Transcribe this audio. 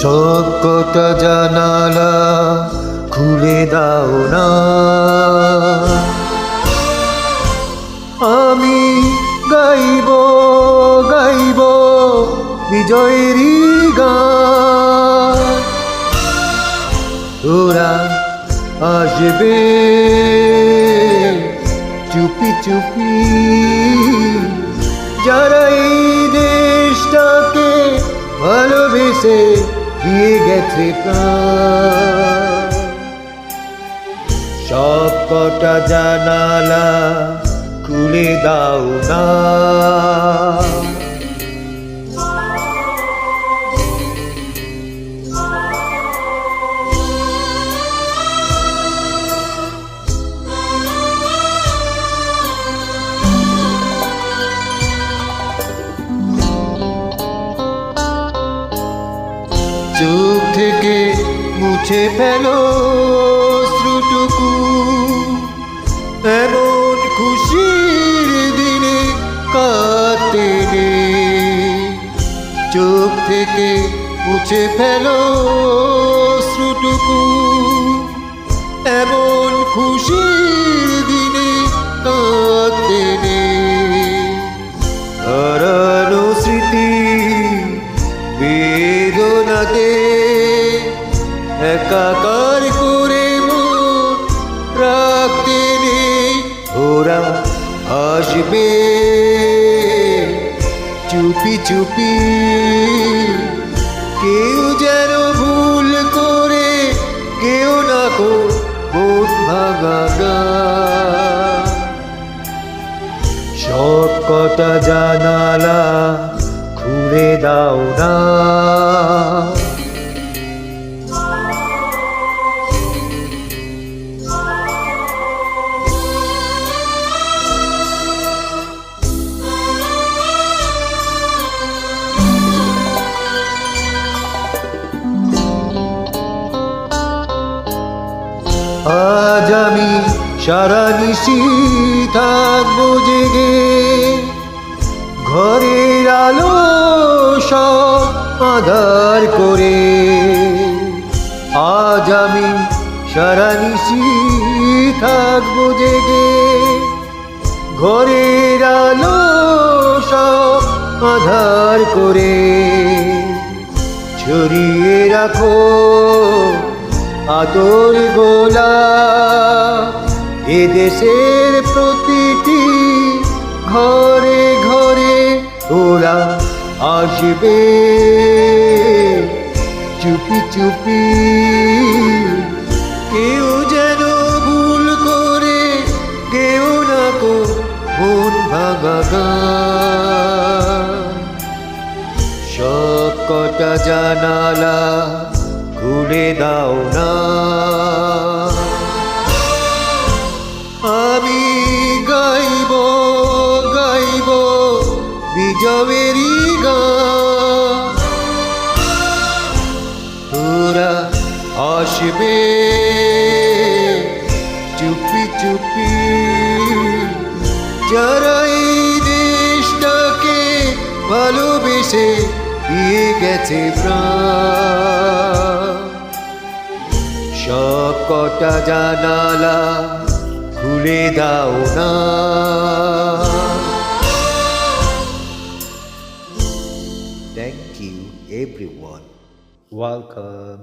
সব কটা জানালা খুলে দাও না, আমি গাইব গাইব বিজয়েরই গান। ওরা আসবে চুপি চুপি, যারা এই দেশটাকে ভালোবেসে দিয়ে গেছে প্রাণ। সব কটা জানালা খুলে দাও না, চোখ থেকে মুছে ফেলো অশ্রুটুকু, এমন খুশির দিনে কাঁদতে নেই। চোখ থেকে মুছে ফেলো অশ্রুটুকু, এমন খুশির দিনে কাঁদতে নেই। হারানো স্মৃতি বেদনাতে একাকার করে মন রাখতে নেই। ওরা আসবে চুপি চুপি, কেউ যেন ভুল করে কেউ না কো মন ভাঙা গান। সব কটা জানালা খুলে দাও না, আজ আমি সারা নিশি থাকবো জেগে, ঘরের আলো সব আঁধার করে। আজ আমি সারা নিশি থাকবো জেগে, ঘরের আলো সব আঁধার করে। ছড়িয়ে রাখো আদর গোলাপ এদেশের প্রতিটি ঘরে ঘরে। ওরা আসবে চুপি চুপি, কেউ যেন ভুল করে কেউ না কো মন ভাঙা গান। সব কটা জানালা খুলে দাও না, আমি গাইব গাইব বিজয়েরই গান। ওরা আসবে চুপি চুপি, যারা এই দেশটাকে ভালোবেসে দিয়ে গেছে প্রাণ। সব কটা জানালা খুলে দাও না। Thank you everyone. Welcome.